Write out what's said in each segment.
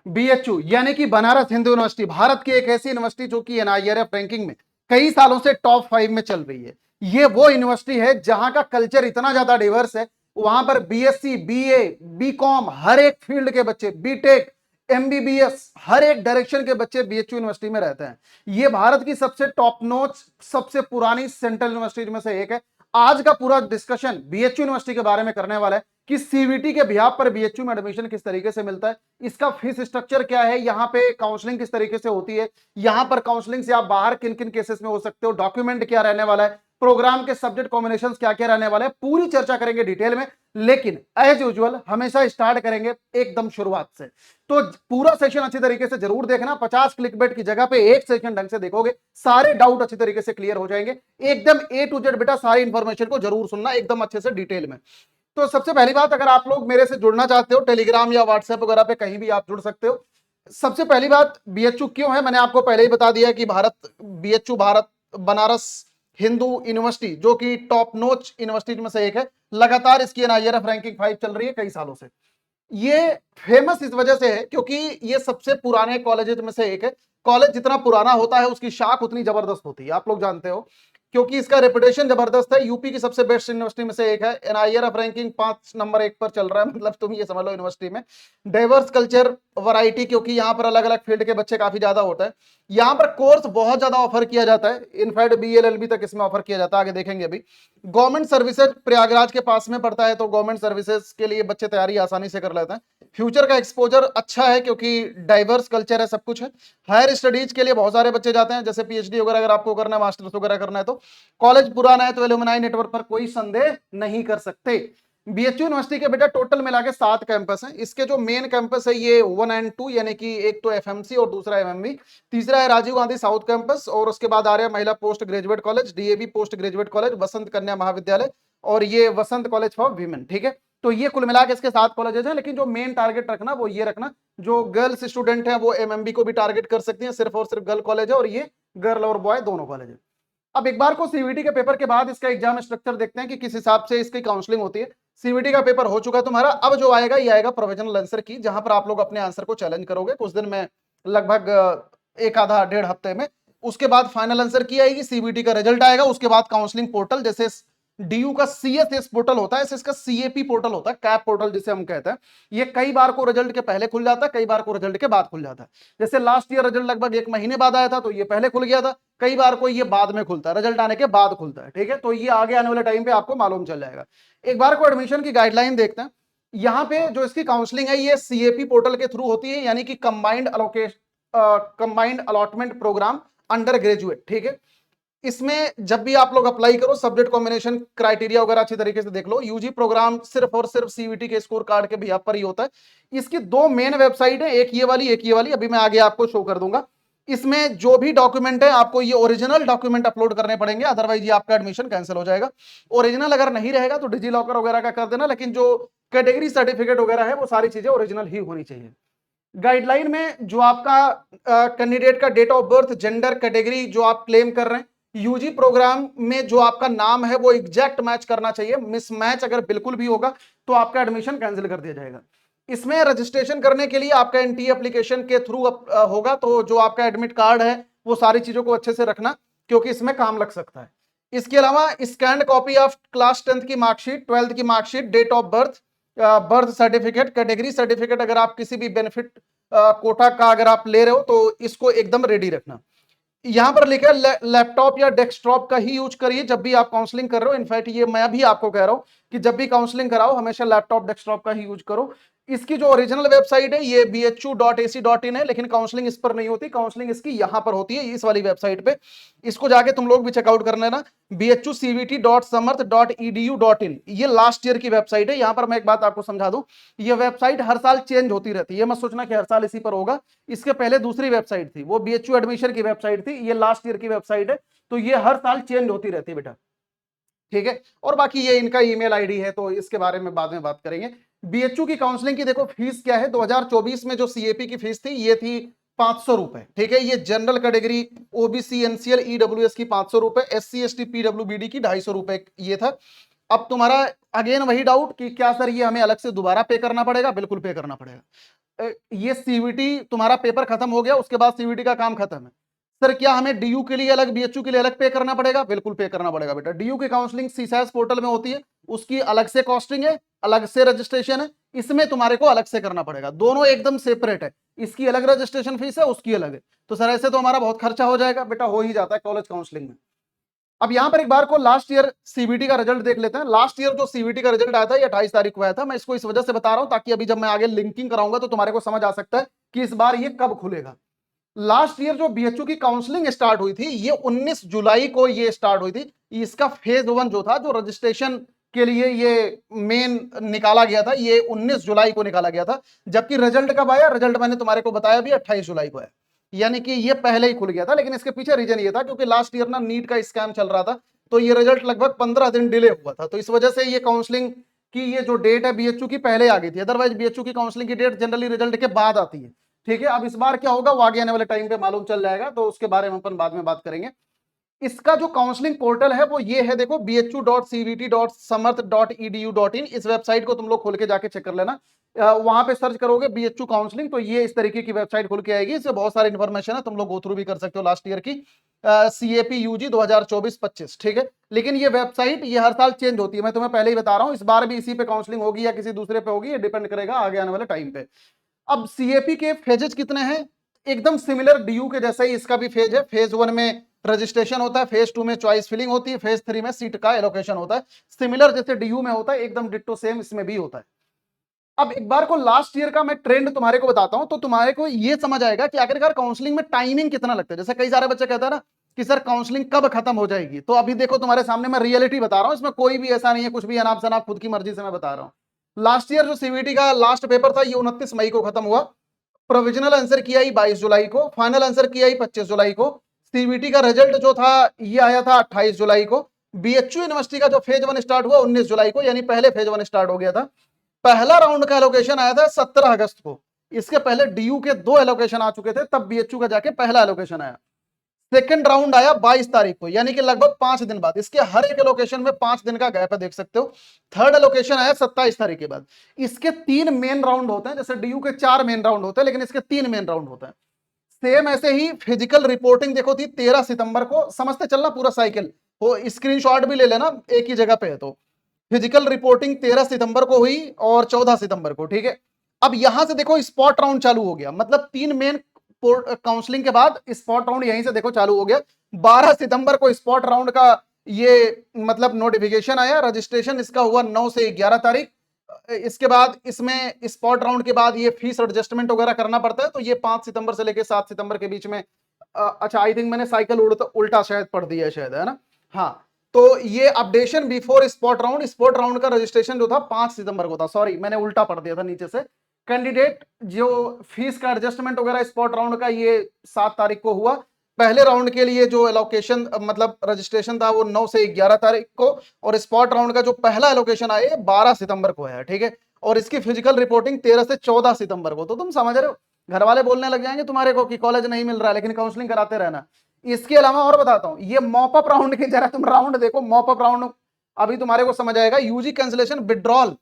BHU यानी कि Banaras Hindu university Bharat की एक ऐसी यूनिवर्सिटी जो कि एनआईआरएफ रैंकिंग में कई सालों से टॉप 5 में चल रही है। ये वो यूनिवर्सिटी है जहां का कल्चर इतना ज्यादा डिवर्स है, वहां पर बीएससी, बीए, बीकॉम हर एक फील्ड के बच्चे, बीटेक, एमबीबीएस हर एक डायरेक्शन के बच्चे बीएचयू यूनिवर्सिटी में रहते हैं। ये भारत की सबसे टॉप नॉच, सबसे पुरानी सेंट्रल यूनिवर्सिटी में से एक है। आज का पूरा डिस्कशन बीएचयू यूनिवर्सिटी के बारे में करने वाला है कि सीवीटी के बिहाफ पर बीएचयू में एडमिशन किस तरीके से मिलता है, इसका फीस स्ट्रक्चर क्या है, यहाँ पे काउंसलिंग किस तरीके से होती है, यहाँ पर काउंसलिंग से आप बाहर किन किन केसेस में हो सकते हो, डॉक्यूमेंट क्या रहने वाला है, प्रोग्राम के सब्जेक्ट कॉम्बिनेशन क्या क्या रहने वाले हैं, पूरी चर्चा करेंगे डिटेल में। लेकिन एज यूजुअल हमेशा स्टार्ट करेंगे एकदम शुरुआत से, तो पूरा सेशन अच्छी तरीके से जरूर देखना। 50 क्लिकबेट की जगह पे एक सेशन ढंग से देखोगे, सारे डाउट अच्छी तरीके से क्लियर हो जाएंगे। एकदम ए टू जेड बेटा सारी इंफॉर्मेशन को जरूर सुनना एकदम अच्छे से डिटेल में। तो सबसे पहली बात, अगर आप लोग मेरे से जुड़ना चाहते हो टेलीग्राम या व्हाट्सएप वगैरह पे कहीं भी आप जुड़ सकते हो। सबसे पहली बात, बीएचयू क्यों है, मैंने आपको पहले ही बता दिया कि बीएचयू भारत बनारस हिंदू यूनिवर्सिटी जो कि टॉप नॉच यूनिवर्सिटी में से एक है, लगातार इसकी एनआईआरएफ रैंकिंग 5 चल रही है कई सालों से। ये फेमस इस वजह से है क्योंकि ये सबसे पुराने कॉलेजेस में से एक है। कॉलेज जितना पुराना होता है उसकी शाख उतनी जबरदस्त होती है, आप लोग जानते हो, क्योंकि इसका रेपुटेशन जबरदस्त है। यूपी की सबसे बेस्ट यूनिवर्सिटी में से एक है। एनआईआरएफ रैंकिंग 5 नंबर 1 पर चल रहा है, मतलब तुम ये समझ लो यूनिवर्सिटी में डाइवर्स कल्चर, वैरायटी, क्योंकि यहाँ पर अलग अलग फील्ड के बच्चे काफी ज्यादा होते हैं। यहाँ पर कोर्स बहुत ज्यादा ऑफर किया जाता है, इनफैक्ट बीएलएलबी तक इसमें ऑफर किया जाता है, आगे देखेंगे अभी। गवर्नमेंट सर्विसेज प्रयागराज के पास में पड़ता है, तो गवर्नमेंट सर्विसेज के लिए बच्चे तैयारी आसानी से कर लेते हैं। फ्यूचर का एक्सपोजर अच्छा है क्योंकि डाइवर्स कल्चर है, सब कुछ है। हायर स्टडीज के लिए बहुत सारे बच्चे जाते हैं, जैसे पीएचडी वगैरह अगर आपको करना है, मास्टर्स वगैरह करना है, तो कॉलेज पुराना है तो एलुमनाई नेटवर्क पर कोई संदेह नहीं कर सकते। बीएचयू यूनिवर्सिटी के बेटा टोटल मिला के 7 कैंपस हैं। इसके जो मेन कैंपस है ये 1 और 2, यानी कि एक तो एफएमसी और दूसरा एमएमबी, तीसरा है राजीव गांधी साउथ कैंपस, और उसके बाद आ रहा है Mahila post graduate college, DAV post graduate college, Vasant Kanya Mahavidyalaya, और ये वसंत कॉलेज फॉर वीमेन। ठीक है, तो ये कुल मिला के इसके 7 कॉलेजेस हैं। लेकिन जो मेन टारगेट रखना वो ये रखना, जो गर्ल्स स्टूडेंट है वो एमएमबी को भी टारगेट कर सकती हैं, सिर्फ और सिर्फ गर्ल कॉलेज है, और ये गर्ल और बॉय दोनों कॉलेज है। अब एक बार को सीवीटी के पेपर के बाद इसका एग्जाम स्ट्रक्चर देखते हैं कि किस हिसाब से इसकी काउंसलिंग होती है। सीवीटी का पेपर हो चुका तुम्हारा, अब जो आएगा ये आएगा प्रोविजनल आंसर की, जहां पर आप लोग अपने आंसर को चैलेंज करोगे कुछ दिन में, लगभग एक आधा 1.5 हफ्ते में। उसके बाद फाइनल आंसर की आएगी, सीवीटी का रिजल्ट आएगा, उसके बाद काउंसलिंग पोर्टल, जैसे डीयू का सीएसएस पोर्टल होता है, इसका सीएपी पोर्टल होता है, कैप पोर्टल जिसे हम कहते हैं। ये कई बार को रिजल्ट के पहले खुल जाता है, कई बार को रिजल्ट के बाद खुल जाता है। जैसे लास्ट ईयर रिजल्ट लगभग 1 महीने बाद आया था तो ये पहले खुल गया था, कई बार को ये बाद में खुलता है, रिजल्ट आने के बाद खुलता है। ठीक है, तो ये आगे आने वाले टाइम पे आपको मालूम चल जाएगा। एक बार को एडमिशन की गाइडलाइन देखते हैं। यहाँ पे जो इसकी काउंसलिंग है ये सीएपी पोर्टल के थ्रू होती है, यानी कि combined allotment programme undergraduate. ठीक है, इसमें जब भी आप लोग अप्लाई करो, सब्जेक्ट कॉम्बिनेशन क्राइटेरिया वगैरह अच्छी तरीके से देख लो। यूजी प्रोग्राम सिर्फ और सिर्फ सीवीटी के स्कोर कार्ड के बिहाफ पर ही होता है। इसकी 2 मेन वेबसाइट है, एक ये वाली, एक ये वाली, अभी मैं आगे आपको शो कर दूंगा। इसमें जो भी डॉक्यूमेंट है आपको ये ओरिजिनल डॉक्यूमेंट अपलोड करने पड़ेंगे, अदरवाइज ये आपका एडमिशन कैंसिल हो जाएगा। ओरिजिनल अगर नहीं रहेगा तो डिजी लॉकर वगैरह का कर देना, लेकिन जो कैटेगरी सर्टिफिकेट वगैरह है वो सारी चीजें ओरिजिनल ही होनी चाहिए। गाइडलाइन में जो आपका कैंडिडेट का date of birth, gender, category जो आप क्लेम कर रहे हैं, यूजी प्रोग्राम में जो आपका नाम है वो एग्जैक्ट मैच करना चाहिए। मिसमैच अगर बिल्कुल भी होगा तो आपका एडमिशन कैंसिल कर दिया जाएगा। इसमें रजिस्ट्रेशन करने के लिए आपका एनटी एप्लीकेशन के थ्रू होगा, तो जो आपका एडमिट कार्ड है वो सारी चीजों को अच्छे से रखना क्योंकि इसमें काम लग सकता है। इसके अलावा scanned copy of class 10th की मार्कशीट, 12th की marksheet, date of birth, birth certificate, category certificate, अगर आप किसी भी बेनिफिट कोटा का अगर आप ले रहे हो तो इसको एकदम रेडी रखना। यहां पर लिखा है लैपटॉप या डेस्कटॉप का ही यूज करिए जब भी आप काउंसलिंग कर रहे हो। इनफैक्ट ये मैं भी आपको कह रहा हूं कि जब भी काउंसलिंग कराओ हमेशा लैपटॉप डेस्कटॉप का ही यूज करो। इसकी जो ओरिजिनल वेबसाइट है ये bhu.ac.in है, लेकिन काउंसलिंग इस पर नहीं होती, काउंसलिंग इसकी यहां पर होती है, इस वाली वेबसाइट पे। इसको जाके तुम लोग भी चेकआउट कर लेना, bhucvt.samarth.edu.in, ये लास्ट ईयर की वेबसाइट है। यहां पर मैं एक बात आपको समझा दूं, ये वेबसाइट हर साल चेंज होती रहती है, मत सोचना कि हर साल इसी पर होगा। इसके पहले दूसरी वेबसाइट थी, वो बीएचयू एडमिशन की वेबसाइट थी, ये लास्ट ईयर की वेबसाइट है, तो ये हर साल चेंज होती रहती है बेटा। ठीक है, और बाकी ये इनका ईमेल आईडी है तो इसके बारे में बाद में बात करेंगे। बीएचयू की काउंसलिंग की देखो फीस क्या है। 2024 में जो सीएपी की फीस थी ये थी 500 रुपए। ठीक है, ये general category OBC NCL EWS की 500 रुपए, एससी एसटी पीडब्ल्यूबीडी की 250 रुपए ये था। अब तुम्हारा अगेन वही डाउट कि क्या सर ये हमें अलग से दोबारा पे करना पड़ेगा? बिल्कुल पे करना पड़ेगा। ये सीवीटी तुम्हारा पेपर खत्म हो गया, उसके बाद सीवीटी का काम खत्म है। सर क्या हमें डीयू के लिए अलग, बीएचयू के लिए अलग पे करना पड़ेगा? बिल्कुल पे करना पड़ेगा बेटा। डीयू की काउंसलिंग सीसैस पोर्टल में होती है, उसकी अलग से कॉस्टिंग है, अलग से रजिस्ट्रेशन है, इसमें तुम्हारे को अलग से करना पड़ेगा। दोनों एकदम सेपरेट है, इसकी अलग रजिस्ट्रेशन फीस है, उसकी अलग है। तो सर ऐसे तो हमारा बहुत खर्चा हो जाएगा बेटा। हो ही जाता है कॉलेज काउंसलिंग में। अब यहां पर एक बार को लास्ट ईयर सीबीटी का रिजल्ट देख लेते हैं। लास्ट ईयर जो सीबीटी का रिजल्ट आया था ये 28 तारीख को आया था। मैं इसको इस वजह से बता रहा हूं ताकि अभी जब मैं आगे लिंकिंग कराऊंगा तो तुम्हारे को समझ आ सकता है कि इस बार ये कब खुलेगा। लास्ट ईयर जो बीएचयू की काउंसलिंग स्टार्ट हुई थी ये 19 जुलाई को ये स्टार्ट हुई थी। इसका फेज 1 जो था, जो रजिस्ट्रेशन के लिए ये मेन निकाला गया था, ये 19 जुलाई को निकाला गया था। जबकि रिजल्ट कब आया? रिजल्ट मैंने तुम्हारे को बताया भी 28 जुलाई को है, यानी कि ये पहले ही खुल गया था। लेकिन इसके पीछे रीजन ये था क्योंकि लास्ट ईयर ना नीट का स्कैम चल रहा था, तो ये रिजल्ट लगभग 15 दिन डिले हुआ था। तो इस वजह से ये काउंसलिंग की ये जो डेट है बीएचयू की पहले आ गई थी। अदरवाइज बीएचयू की काउंसलिंग की डेट जनरली रिजल्ट के बाद आती है। ठीक है, अब इस बार क्या होगा वो आगे आने वाले टाइम पे मालूम चल जाएगा, तो उसके बारे में अपन बाद में बात करेंगे। इसका जो काउंसलिंग पोर्टल है वो ये है, देखो bhu.cvt.samarth.edu.in। इस वेबसाइट को तुम लोग खोल के जाके चेक कर लेना। वहां पे सर्च करोगे बीएचयू काउंसलिंग तो ये इस तरीके की वेबसाइट खुल के आएगी। इसमें बहुत सारी इन्फॉर्मेशन है, तुम लोग गो थ्रू भी कर सकते हो लास्ट ईयर की CAP UG 2024-25। ठीक है, लेकिन ये वेबसाइट ये हर साल चेंज होती है, मैं तुम्हें पहले ही बता रहा हूं। इस बार भी इसी पे काउंसलिंग होगी या किसी दूसरे पे होगी, ये डिपेंड करेगा आगे आने वाले टाइम पे। अब सीएपी के फेजेस कितने हैं? एकदम सिमिलर डीयू के जैसा ही इसका भी फेज है। फेज 1 में रजिस्ट्रेशन होता है, फेज 2 में चॉइस फिलिंग होती है, फेज 3 में सीट का एलोकेशन होता है। सिमिलर जैसे डीयू में होता है, एकदम डिट्टो सेम इसमें भी होता है। अब एक बार को लास्ट ईयर का मैं ट्रेंड तुम्हारे को बताता हूं तो तुम्हारे को ये समझ आएगा कि आखिरकार काउंसलिंग में टाइमिंग कितना लगता है। जैसे कई सारे बच्चे कहते हैं ना कि सर काउंसलिंग कब खत्म हो जाएगी, तो अभी देखो तुम्हारे सामने मैं रियलिटी बता रहा हूं, इसमें कोई भी ऐसा नहीं है कुछ भी अनाप शनाप, खुद की मर्जी से मैं बता रहा हूं। लास्ट ईयर जो सीवीटी का लास्ट पेपर था ये 29 मई को खत्म हुआ। प्रोविजनल आंसर की आई 22 जुलाई को, फाइनल आंसर की आई 25 जुलाई को। सीबीटी का रिजल्ट जो था ये आया था 28 जुलाई को। बीएचयू यूनिवर्सिटी का जो फेज 1 स्टार्ट हुआ 19 जुलाई को, यानी पहले फेज 1 स्टार्ट हो गया था। पहला राउंड का एलोकेशन आया था 17 अगस्त को। इसके पहले डीयू के 2 एलोकेशन आ चुके थे, तब बीएचयू का जाके पहला एलोकेशन आया। सेकंड राउंड आया 22 तारीख को, यानी कि लगभग 5 दिन बाद। इसके हर एक एलोकेशन में 5 दिन का गैप है, देख सकते हो। थर्ड एलोकेशन आया 27 तारीख के बाद। इसके 3 मेन राउंड होते हैं, जैसे डीयू के 4 मेन राउंड होते हैं, लेकिन इसके 3 मेन राउंड होते हैं। सेम ऐसे ही फिजिकल रिपोर्टिंग देखो थी 13 सितंबर को। समझते चलना पूरा साइकिल, वो स्क्रीनशॉट भी ले लेना, एक ही जगह पे है। तो फिजिकल रिपोर्टिंग 13 सितंबर को हुई और 14 सितंबर को। ठीक है, अब यहां से देखो स्पॉट राउंड चालू हो गया, मतलब 3 मेन काउंसलिंग के बाद स्पॉट राउंड यहीं से देखो चालू हो गया। 12 सितंबर को स्पॉट राउंड का ये मतलब नोटिफिकेशन आया। रजिस्ट्रेशन इसका हुआ 9 से 11 तारीख। इसके बाद इसमें स्पॉट राउंड के बाद ये फीस एडजस्टमेंट वगैरह करना पड़ता है, तो ये 5 सितंबर से लेकर 7 सितंबर के बीच में। अच्छा, आई थिंक मैंने साइकिल उल्टा शायद पढ़ दिया है, शायद, है ना। हाँ, तो ये updation before spot round. Spot round का रजिस्ट्रेशन जो था 5 सितंबर को था, सॉरी मैंने उल्टा पढ़ दिया था नीचे से। कैंडिडेट जो फीस का एडजस्टमेंट वगैरह स्पॉट राउंड का ये 7 तारीख को हुआ। पहले राउंड के लिए जो एलोकेशन मतलब रजिस्ट्रेशन था वो 9 से 11 तारीख को, और स्पॉट राउंड का जो पहला एलोकेशन आया 12 सितंबर को है। ठीक है, और इसकी फिजिकल रिपोर्टिंग 13 से 14 सितंबर को। तो तुम समझ रहे हो, घर वाले बोलने लग जाएंगे तुम्हारे को कि कॉलेज नहीं मिल रहा है, लेकिन काउंसलिंग कराते रहना। इसके अलावा और बताता हूं, ये मॉपअप राउंड के जरा तुम राउंड देखो। मॉपअप राउंड अभी तुम्हारे को समझ आएगा। यूजी कैंसलेशन विड्रॉल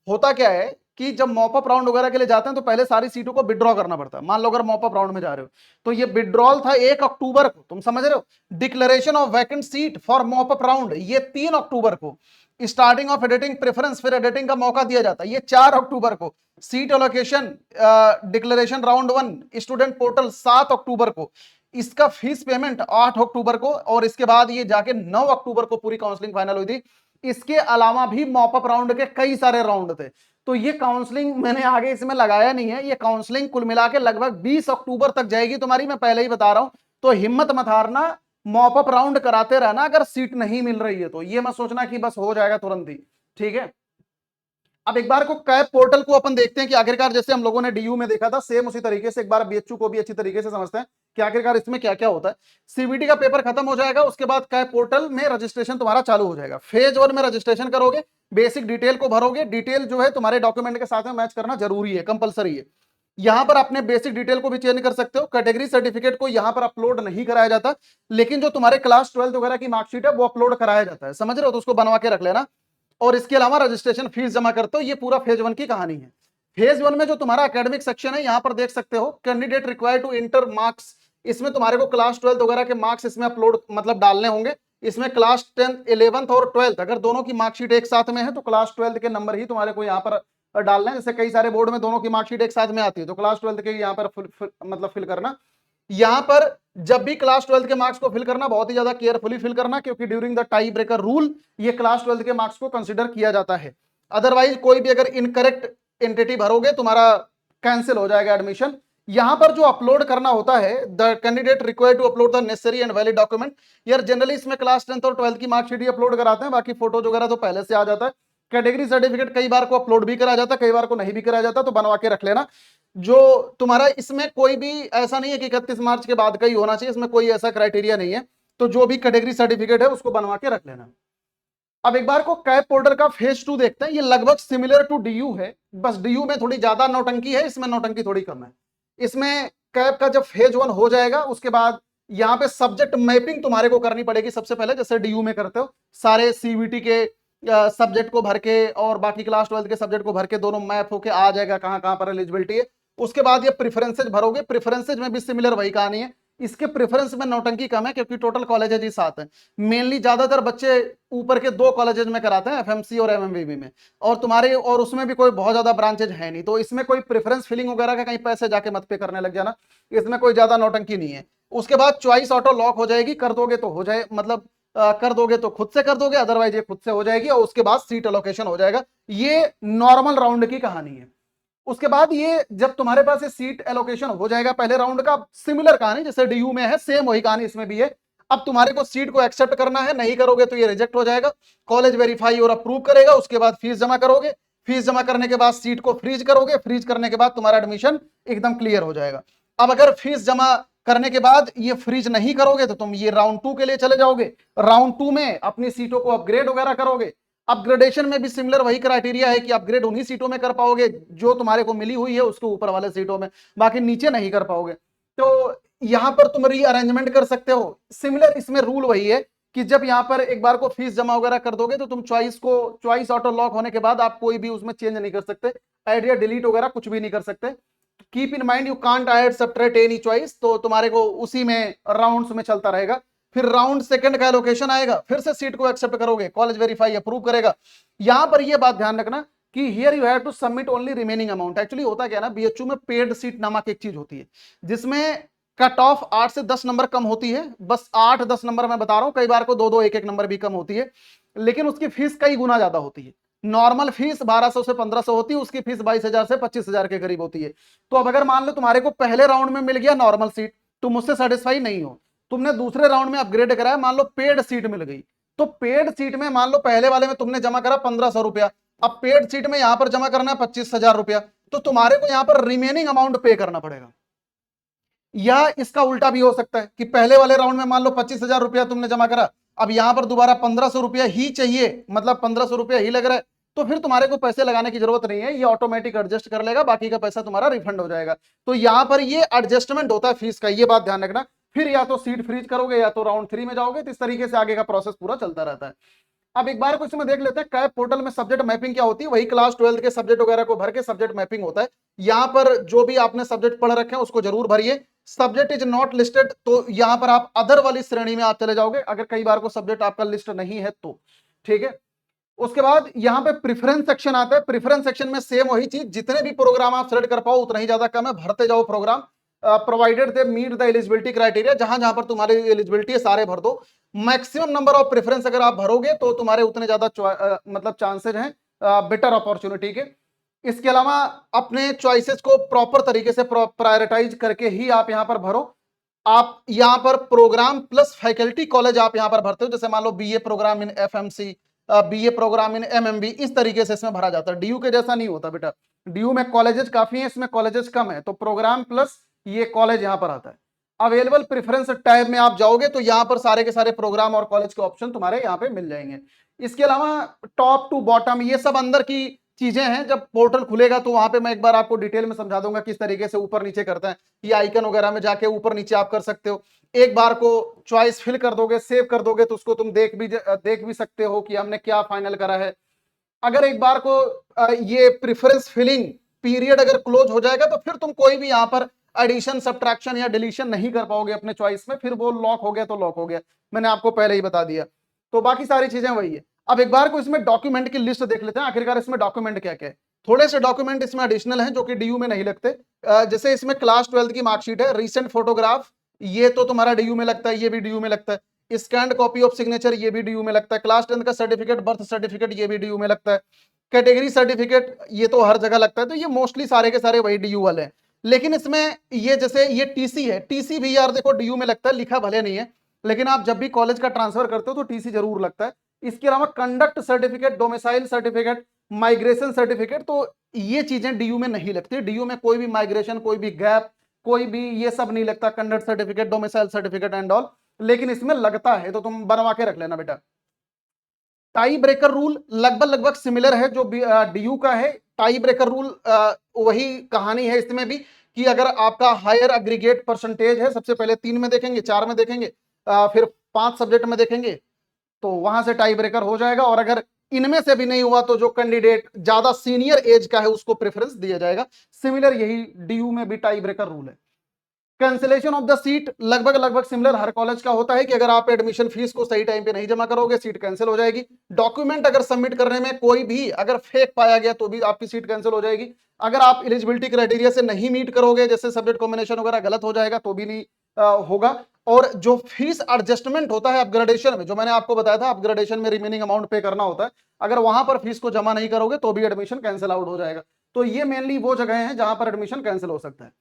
होता क्या है कि जब मॉपअप राउंड वगैरह के लिए जाते हैं तो पहले सारी सीटों को विड्रॉ करना पड़ता है। मान लो अगर मॉपअप राउंड में जा रहे हो तो ये विड्रॉल था 1 अक्टूबर को, तुम समझ रहे हो। Declaration of vacant seat for mop up round ये 3 अक्टूबर को। स्टार्टिंग ऑफ एडिटिंग प्रेफरेंस, फिर एडिटिंग का मौका दिया जाता है, ये 4 अक्टूबर को। Seat allocation declaration round 1 student portal 7 अक्टूबर को। इसका फीस पेमेंट 8 अक्टूबर को, और इसके बाद ये जाके 9 अक्टूबर को पूरी काउंसलिंग फाइनल हुई थी। इसके अलावा भी मॉपअप राउंड के कई सारे राउंड थे। तो ये काउंसलिंग मैंने आगे इसमें लगाया नहीं है। ये काउंसलिंग कुल मिला के लगभग 20 अक्टूबर तक जाएगी तुम्हारी, मैं पहले ही बता रहा हूं। तो हिम्मत मत हारना, मॉपअप राउंड कराते रहना। अगर सीट नहीं मिल रही है तो ये मत सोचना कि बस हो जाएगा तुरंत ही। ठीक है, अब एक बार को कैप पोर्टल को अपन देखते हैं कि आखिरकार जैसे हम लोगों ने डीयू में देखा था सेम उसी तरीके से एक बार बीएचयू को भी अच्छी तरीके से समझते हैं कि आखिरकार इसमें क्या क्या होता है। सीबीटी का पेपर खत्म हो जाएगा, उसके बाद कैप पोर्टल में रजिस्ट्रेशन तुम्हारा चालू हो जाएगा। फेज 1 में रजिस्ट्रेशन करोगे, बेसिक डिटेल को भरोगे। डिटेल जो है तुम्हारे डॉक्यूमेंट के साथ में मैच करना जरूरी है, कंपलसरी है। यहां पर अपने बेसिक डिटेल को भी चेंज कर सकते हो। कैटेगरी सर्टिफिकेट को यहां पर अपलोड नहीं कराया जाता, लेकिन जो तुम्हारे क्लास 12 वगैरह की मार्कशीट है वो अपलोड कराया जाता है, समझ रहे हो। तो उसको बनवा के रख लेना। और इसके अलावा रजिस्ट्रेशन फीस जमा करते हो। ये पूरा फेज 1 की कहानी है। फेज 1 में जो तुम्हारा एकेडमिक सेक्शन है, यहां पर देख सकते हो candidate required to enter marks, इसमें तुम्हारे को क्लास 12 वगैरह के मार्क्स इसमें अपलोड मतलब डालने होंगे। इसमें क्लास 10, 11th और 12th अगर दोनों की मार्कशीट एक साथ में है तो क्लास 12 के नंबर ही तुम्हारे को यहाँ पर डालना है। जैसे कई सारे बोर्ड में दोनों की मार्कशीट एक साथ में आती है, तो क्लास 12 के यहाँ पर मतलब फिल करना। यहाँ पर जब भी क्लास 12 के मार्क्स को फिल करना, बहुत ही ज्यादा केयरफुली फिल करना, क्योंकि during the tie breaker rule ये क्लास 12 के मार्क्स को कंसिडर किया जाता है। अदरवाइज कोई भी अगर इनकरेक्ट एंटिटी भरोगे तुम्हारा कैंसिल हो जाएगा एडमिशन। यहां पर जो अपलोड करना होता है, the candidate required to upload the necessary and valid document. यार जनरली इसमें क्लास 10th और 12th की मार्कशीट ही अपलोड कराते हैं, बाकी फोटोज वगैरह तो पहले से आ जाता है। कैटेगरी सर्टिफिकेट कई बार को अपलोड भी करा जाता है, कई बार को नहीं भी करा जाता, तो बनवा के रख लेना। जो तुम्हारा इसमें कोई भी ऐसा नहीं है कि 31 मार्च के बाद का ही होना चाहिए, इसमें कोई ऐसा क्राइटेरिया नहीं है। तो जो भी कैटेगरी सर्टिफिकेट है उसको बनवा के रख लेना। अब एक बार को कैप पोर्टर का फेज 2 देखते हैं। ये लगभग सिमिलर टू डीयू है, बस डीयू में थोड़ी ज्यादा नौटंकी है, इसमें नौटंकी थोड़ी कम है। इसमें कैप का जब फेज 1 हो जाएगा उसके बाद यहाँ पे सब्जेक्ट मैपिंग तुम्हारे को करनी पड़ेगी सबसे पहले, जैसे डीयू में करते हो सारे सीवीटी के सब्जेक्ट को भर के और बाकी क्लास 12 के सब्जेक्ट को भर के दोनों मैप होके आ जाएगा कहां कहां पर एलिजिबिलिटी है। उसके बाद ये प्रेफरेंसेज भरोगे, प्रेफरेंसेज में भी सिमिलर वही कहानी है। इसके प्रेफरेंस में नौटंकी कम है क्योंकि टोटल कॉलेजेज ही 7 है। मेनली ज्यादातर बच्चे ऊपर के 2 कॉलेजेज में कराते हैं, एफएमसी और एमएमवीबी में, और तुम्हारे और उसमें भी कोई बहुत ज्यादा ब्रांचेज है नहीं, तो इसमें कोई प्रेफरेंस फिलिंग वगैरह का कहीं पैसे जाके मत पे करने लग जाना, इसमें कोई ज्यादा नौटंकी नहीं है। उसके बाद चॉइस ऑटो लॉक हो जाएगी, कर दोगे तो हो जाए, मतलब कर दोगे तो खुद से कर दोगे, अदरवाइज ये खुद से हो जाएगी, और उसके बाद सीट एलोकेशन हो जाएगा। ये नॉर्मल राउंड की कहानी है। उसके बाद ये जब तुम्हारे पास ये सीट एलोकेशन हो जाएगा पहले राउंड का, सिमिलर कहानी जैसे डीयू में है, सेम वही कहानी इसमें भी है। अब तुम्हारे को सीट को एक्सेप्ट करना है, नहीं करोगे तो ये रिजेक्ट हो जाएगा, कॉलेज वेरीफाई और अप्रूव करेगा। उसके बाद फीस जमा करोगे, फीस जमा करने के बाद सीट को फ्रीज करोगे, फ्रीज करने के बाद तुम्हारा एडमिशन एकदम क्लियर हो जाएगा। अब अगर फीस जमा करने के बाद ये फ्रीज नहीं करोगे तो तुम ये राउंड 2 के लिए चले जाओगे। राउंड 2 में अपनी सीटों को अपग्रेड वगैरह करोगे। अपग्रेडेशन में भी सिमिलर वही क्राइटेरिया है कि अपग्रेड उन्हीं सीटों में कर पाओगे जो तुम्हारे को मिली हुई है उसके ऊपर वाले सीटों में, बाकी नीचे नहीं कर पाओगे। तो यहां पर तुम रीअरेंजमेंट कर सकते हो। सिमिलर इसमें रूल वही है कि जब यहां पर एक बार को फीस जमा वगैरह कर दोगे तो तुम चॉइस ऑटो लॉक होने के बाद आप कोई भी उसमें चेंज नहीं कर सकते, ऐड या डिलीट वगैरह कुछ भी नहीं कर सकते। Keep in mind you can't add subtract any choice, तो तुम्हारे को उसी में राउंड्स में चलता रहेगा। फिर राउंड सेकंड का एलोकेशन आएगा, फिर से सीट को एक्सेप्ट करोगे, कॉलेज वेरीफाई अप्रूव करेगा। यहां पर यह बात ध्यान रखना कि here you have to submit only remaining amount. Actually होता क्या है ना, बीएचयू में पेड सीट नामक एक चीज होती है जिसमें कट ऑफ 8 से 10 नंबर कम होती है, बस 8-10 नंबर मैं बता रहा हूं, कई बार को 2-2 1-1 नंबर भी कम होती है, लेकिन उसकी फीस कई गुना ज्यादा होती है। नॉर्मल फीस 1200 से 1500 होती है, उसकी फीस 22,000 से 25,000 के करीब होती है। तो अब अगर मान लो तुम्हारे को पहले राउंड में मिल गया नॉर्मल सीट, तुम उससे सेटिस्फाई नहीं हो, तुमने दूसरे राउंड में अपग्रेड कराया, मान लो पेड सीट मिल गई, तो पेड सीट में मान लो पहले वाले में तुमने जमा करा 1500 रुपया, अब पेड सीट में यहां पर जमा करना है 25,000 रुपया, तो तुम्हारे को यहां पर रिमेनिंग अमाउंट पे करना पड़ेगा। या इसका उल्टा भी हो सकता है कि पहले वाले राउंड में मान लो 25,000 रुपया तुमने जमा करा, अब यहां पर दोबारा 1500 रुपया ही चाहिए, मतलब 1500 रुपया ही लग रहा है, तो फिर तुम्हारे को पैसे लगाने की जरूरत नहीं है, ये ऑटोमेटिक एडजस्ट कर लेगा, बाकी का पैसा तुम्हारा रिफंड हो जाएगा। तो यहां पर ये एडजस्टमेंट होता है फीस का, ये बात ध्यान रखना। फिर या तो सीट फ्रीज करोगे या तो राउंड 3 में जाओगे, तो इस तरीके से आगे का प्रोसेस पूरा चलता रहता है। अब एक बार को इसमें देख लेते हैं कैप पोर्टल में सब्जेक्ट मैपिंग क्या होती है। वही क्लास 12 के सब्जेक्ट वगैरह को भर के सब्जेक्ट मैपिंग होता है। यहां पर जो भी आपने सब्जेक्ट पढ़ रखे हैं उसको जरूर भरिए। सब्जेक्ट इज नॉट लिस्टेड, तो यहां पर आप अदर वाली श्रेणी में आप चले जाओगे अगर कई बार को सब्जेक्ट आपका लिस्ट नहीं है तो, ठीक है। उसके बाद यहां पे प्रेफरेंस सेक्शन आता है। प्रेफरेंस सेक्शन में सेम वही चीज, जितने भी प्रोग्राम आप सेलेक्ट कर पाओ उतना ही ज्यादा कम है, भरते जाओ programme, provided they meet the eligibility criteria, जहां जहां पर तुम्हारी एलिजिबिलिटी है सारे भर दो। मैक्सिमम नंबर ऑफ प्रेफरेंस अगर आप भरोगे तो तुम्हारे उतने ज्यादा मतलब चांसेज हैं बेटर अपॉर्चुनिटी के। इसके अलावा अपने चॉइसेस को प्रॉपर तरीके से प्रायोरिटाइज करके ही आप यहां पर भरो। आप यहां पर प्रोग्राम प्लस फैकल्टी कॉलेज आप यहां पर भरते हो, जैसे मान लो बीए प्रोग्राम इन एफएमसी, बीए प्रोग्राम इन एमएमबी, इस तरीके से इसमें भरा जाता है। डीयू के जैसा नहीं होता बेटा, डीयू में कॉलेजेस काफी हैं, इसमें कॉलेजेस कम है, तो प्रोग्राम प्लस ये कॉलेज यहां पर आता है। अवेलेबल प्रेफरेंस टैब में आप जाओगे तो यहां पर सारे के सारे प्रोग्राम और कॉलेज के ऑप्शन तुम्हारे यहां पे मिल जाएंगे। इसके अलावा टॉप टू बॉटम ये सब अंदर की चीजें हैं, जब पोर्टल खुलेगा तो वहां पे मैं एक बार आपको डिटेल में समझा दूंगा किस तरीके से ऊपर नीचे करते हैं। ये आइकन वगैरह में जाके ऊपर नीचे आप कर सकते हो। एक बार को चॉइस फिल कर दोगे, सेव कर दोगे, तो उसको तुम देख भी सकते हो कि हमने क्या फाइनल करा है। अगर एक बार को ये प्रेफरेंस फिलिंग पीरियड अगर क्लोज हो जाएगा तो फिर तुम कोई भी यहाँ पर एडिशन सब्ट्रैक्शन या डिलीशन नहीं कर पाओगे अपने चॉइस में, फिर वो लॉक हो गया तो लॉक हो गया, मैंने आपको पहले ही बता दिया। तो बाकी सारी चीजें वही है। अब एक बार को इसमें डॉक्यूमेंट की लिस्ट देख लेते हैं, आखिरकार इसमें डॉक्यूमेंट क्या क्या है। थोड़े से डॉक्यूमेंट इसमें एडिशनल हैं जो कि डीयू में नहीं लगते। जैसे इसमें क्लास 12 की मार्कशीट है, रीसेंट फोटोग्राफ, ये तो तुम्हारा डीयू में लगता है, ये भी डीयू में लगता है। स्कैंड कॉपी ऑफ सिग्नेचर, ये भी डीयू में लगता है। क्लास 10 का सर्टिफिकेट, बर्थ सर्टिफिकेट, ये भी डीयू में लगता है। कैटेगरी सर्टिफिकेट, ये तो हर जगह लगता है, तो ये मोस्टली सारे के सारे वही डीयू वाले हैं। लेकिन इसमें ये जैसे ये टीसी है, टीसी भी यार देखो डीयू में लगता है, लिखा भले नहीं है, लेकिन आप जब भी कॉलेज का ट्रांसफर करते हो तो टीसी जरूर लगता है। इसके अलावा conduct certificate, domicile certificate, migration certificate, तो ये चीजें डीयू में नहीं लगती। डीयू में कोई भी माइग्रेशन, कोई भी गैप, कोई भी ये सब नहीं लगता, conduct certificate, domicile certificate and all, लेकिन इसमें लगता है, तो तुम बनवा के रख लेना बेटा। टाई ब्रेकर रूल लगभग लगभग सिमिलर है जो डीयू का है। टाई ब्रेकर रूल वही कहानी है इसमें भी, कि अगर आपका हायर एग्रीगेट परसेंटेज है, सबसे पहले 3 में देखेंगे, 4 में देखेंगे, फिर 5 सब्जेक्ट में देखेंगे, तो वहां से टाई ब्रेकर हो जाएगा। और अगर इनमें से भी नहीं हुआ तो जो कैंडिडेट ज्यादा सीनियर एज का है उसको प्रेफरेंस दिया जाएगा। सिमिलर यही डीयू में भी टाई ब्रेकर रूल है। कैंसिलेशन ऑफ द सीट लगभग लगभग सिमिलर हर कॉलेज का होता है कि अगर आप एडमिशन फीस को सही टाइम पे नहीं जमा करोगे, सीट कैंसिल हो जाएगी। डॉक्यूमेंट अगर सबमिट करने में कोई भी अगर फेक पाया गया तो भी आपकी सीट कैंसिल हो जाएगी। अगर आप एलिजिबिलिटी क्राइटेरिया से नहीं मीट करोगे, जैसे सब्जेक्ट कॉम्बिनेशन वगैरह गलत हो जाएगा, तो भी नहीं होगा। और जो फीस एडजस्टमेंट होता है अपग्रेडेशन में, जो मैंने आपको बताया था अपग्रेडेशन में रिमेनिंग अमाउंट पे करना होता है, अगर वहां पर फीस को जमा नहीं करोगे तो भी एडमिशन कैंसिल आउट हो जाएगा। तो ये मेनली वो जगह है जहां पर एडमिशन कैंसिल हो सकता है।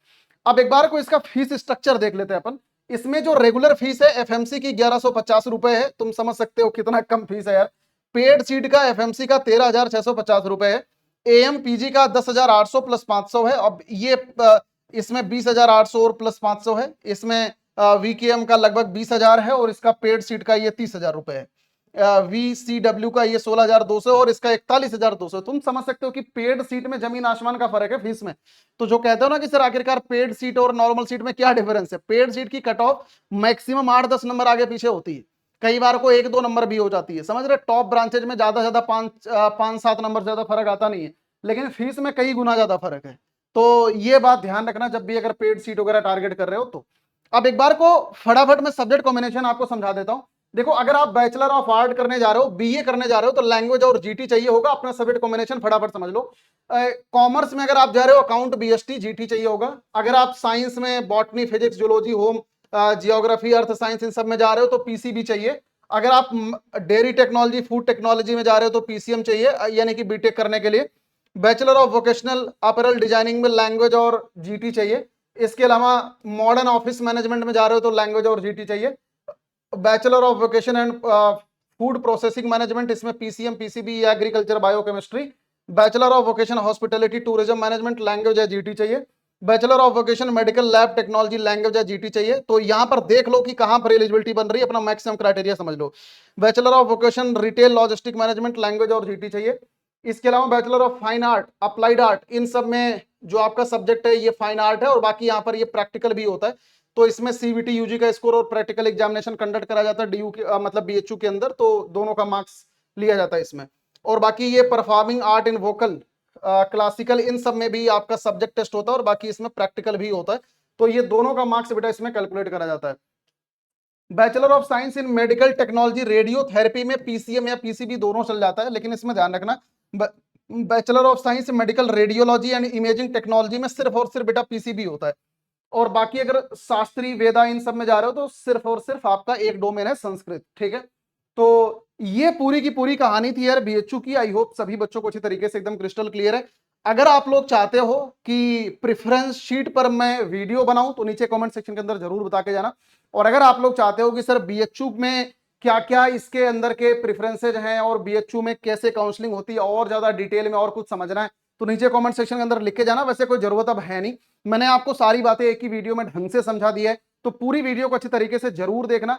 अब एक बार को इसका फीस स्ट्रक्चर देख लेते हैं अपन। इसमें जो रेगुलर फीस है एफएमसी की 1150 रुपए है, तुम समझ सकते हो कितना कम फीस है यार। पेड सीट का एफएमसी का 13,650 रुपए है। एएम पीजी का 10,800 प्लस 500 है। अब ये इसमें 20,800 और प्लस 500 है। इसमें वीकेएम का लगभग 20,000 है और इसका पेड सीट का ये 30,000 रुपए है। वीसीडब्ल्यू का ये 16,200 और इसका 41,200। तुम समझ सकते हो कि पेड सीट में जमीन आसमान का फर्क है फीस में। तो जो कहते हो ना कि सर आखिरकार पेड सीट और नॉर्मल सीट में क्या डिफरेंस है, पेड सीट की कट ऑफ मैक्सिमम 8-10 नंबर आगे पीछे होती है, कई बार को 1-2 नंबर भी हो जाती है, समझ रहे। टॉप ब्रांचेज में ज्यादा ज्यादा 5-7 नंबर ज्यादा फर्क आता नहीं है, लेकिन फीस में कई गुना ज्यादा फर्क है। तो ये बात ध्यान रखना जब भी अगर पेड सीट वगैरह टारगेट कर रहे हो तो। अब एक बार को फटाफट में सब्जेक्ट कॉम्बिनेशन आपको समझा देता हूं। देखो अगर आप बैचलर ऑफ आर्ट करने जा रहे हो, बीए करने जा रहे हो, तो लैंग्वेज और जीटी चाहिए होगा। अपना सब्जेक्ट कॉम्बिनेशन फटाफट समझ लो। कॉमर्स में अगर आप जा रहे हो अकाउंट बीएसटी जीटी चाहिए होगा। अगर आप साइंस में botany physics zoology home geography earth science इन सब में जा रहे हो तो पीसीबी चाहिए। अगर आप डेयरी टेक्नोलॉजी फूड टेक्नोलॉजी में जा रहे हो तो पीसीएम चाहिए, यानी कि बीटेक करने के लिए। Bachelor of vocational apparel designing में लैंग्वेज और जीटी चाहिए। इसके अलावा मॉडर्न ऑफिस मैनेजमेंट में जा रहे हो तो लैंग्वेज और जीटी चाहिए। Bachelor of vocation and food processing management, इसमें पीसीएम पीसीबी या agriculture biochemistry. Bachelor of vocation hospitality tourism management, language या जीटी चाहिए। Bachelor of vocation medical lab technology, language या जीटी चाहिए। तो यहां पर देख लो कि कहां पर एलिजिबिलिटी बन रही है, अपना मैक्सिमम क्राइटेरिया समझ लो। Bachelor of vocation retail logistic management, language और जीटी चाहिए। इसके अलावा bachelor of fine art applied art, इन सब में जो आपका सब्जेक्ट है ये फाइन आर्ट है और बाकी यहाँ पर ये प्रैक्टिकल भी होता है। तो इसमें सीवीटी यूजी का स्कोर और प्रैक्टिकल एग्जामिनेशन कंडक्ट करा जाता है डीयू के मतलब बीएचयू के अंदर, तो दोनों का मार्क्स लिया जाता है इसमें। और बाकी ये performing art in vocal classical इन सब में भी आपका सब्जेक्ट टेस्ट होता है और बाकी इसमें प्रैक्टिकल भी होता है। तो ये दोनों का मार्क्स बेटा इसमें कैलकुलेट करा जाता है। Bachelor of science in medical technology radio therapy में पीसीएम या पीसीबी दोनों चल जाता है, लेकिन इसमें ध्यान रखना bachelor of science medical radiology and imaging technology में सिर्फ और सिर्फ बेटा पीसीबी होता है। और बाकी अगर शास्त्री वेदा इन सब में जा रहे हो तो सिर्फ और सिर्फ आपका एक डोमेन है संस्कृत, ठीक है। तो ये पूरी की पूरी कहानी थी यार बीएचयू की। आई होप सभी बच्चों को अच्छी तरीके से एकदम क्रिस्टल क्लियर है। अगर आप लोग चाहते हो कि प्रेफरेंस शीट पर मैं वीडियो बनाऊं तो नीचे कमेंट सेक्शन के अंदर जरूर बता के जाना। और अगर आप लोग चाहते हो कि सर बीएचयू में क्या क्या इसके अंदर के प्रेफरेंसेज हैं और बीएचयू में कैसे काउंसलिंग होती है और ज्यादा डिटेल में और कुछ समझना है, तो नीचे कमेंट सेक्शन के अंदर लिख के जाना। वैसे कोई जरूरत अब है नहीं, मैंने आपको सारी बातें एक ही वीडियो में ढंग से समझा दी है। तो पूरी वीडियो को अच्छी तरीके से जरूर देखना,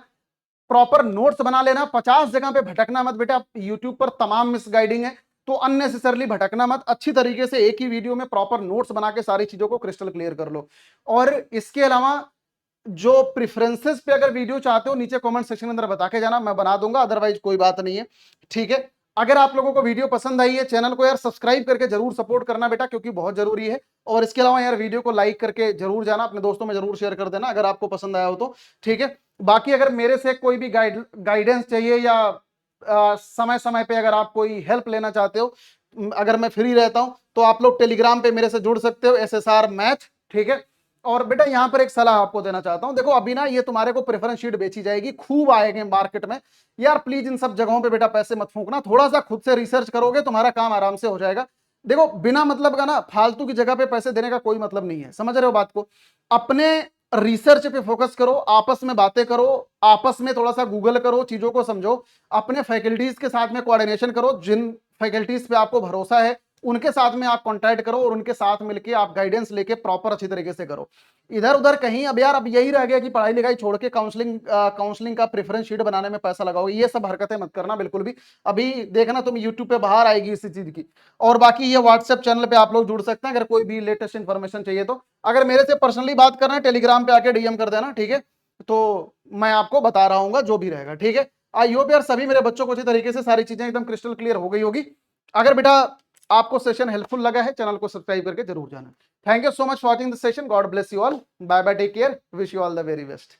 प्रॉपर नोट्स बना लेना, 50 जगह पे भटकना मत बेटा। यूट्यूब पर तमाम मिसगाइडिंग है तो अननेसेसरली भटकना मत। अच्छी तरीके से एक ही वीडियो में प्रॉपर नोट्स बना के सारी चीजों को क्रिस्टल क्लियर कर लो। और इसके अलावा जो प्रेफरेंसेस पे अगर वीडियो चाहते हो नीचे कमेंट सेक्शन के अंदर बता के जाना, मैं बना दूंगा, अदरवाइज कोई बात नहीं है, ठीक है। अगर आप लोगों को वीडियो पसंद आई है, चैनल को यार सब्सक्राइब करके जरूर सपोर्ट करना बेटा, क्योंकि बहुत जरूरी है। और इसके अलावा यार वीडियो को लाइक करके जरूर जाना, अपने दोस्तों में जरूर शेयर कर देना अगर आपको पसंद आया हो तो, ठीक है। बाकी अगर मेरे से कोई भी गाइडेंस चाहिए या समय समय पे अगर आप कोई हेल्प लेना चाहते हो, अगर मैं फ्री रहता हूं, तो आप लोग टेलीग्राम पे मेरे से जुड़ सकते हो, SSR मैथ, ठीक है। और बेटा यहां पर एक सलाह आपको देना चाहता हूं, देखो अभी ना ये तुम्हारे को प्रेफरेंस शीट बेची जाएगी, खूब आएंगे मार्केट में, यार प्लीज इन सब जगहों पे बेटा पैसे मत फूंकना, थोड़ा सा खुद से रिसर्च करोगे तुम्हारा काम आराम से हो जाएगा। देखो बिना मतलब का ना फालतू की जगह पे पैसे देने का कोई मतलब नहीं है, समझ रहे हो बात को। अपने रिसर्च पे फोकस करो, आपस में बातें करो, आपस में थोड़ा सा गूगल करो, चीजों को समझो, अपने फैकल्टीज के साथ में कोऑर्डिनेशन करो, जिन फैकल्टीज पे आपको भरोसा है उनके साथ में आप कांटेक्ट करो और उनके साथ मिलके आप गाइडेंस लेके प्रॉपर अच्छी तरीके से करो। इधर उधर कहीं अब यार अब यही रह गया कि पढ़ाई लिखाई छोड़ के काउंसलिंग का प्रेफरेंस शीट बनाने में पैसा लगाओगे, ये सब हरकतें मत करना बिल्कुल भी। अभी देखना तुम यूट्यूब पे बाहर आएगी इसी चीज की। और बाकी ये व्हाट्सएप चैनल पे आप लोग जुड़ सकते हैं, अगर कोई भी लेटेस्ट इन्फॉर्मेशन चाहिए तो। अगर मेरे से पर्सनली बात करना है, टेलीग्राम पे आके DM कर देना, ठीक है, तो मैं आपको बता रहा हूँ जो भी रहेगा, ठीक है। आई होप यार सभी मेरे बच्चों को अच्छी तरीके से सारी चीजें एकदम क्रिस्टल क्लियर हो गई होगी। अगर बेटा आपको सेशन हेल्पफुल लगा है, चैनल को सब्सक्राइब करके जरूर जाना। Thank you so much for watching this session, God bless you all, bye bye, take care, wish you all the very best.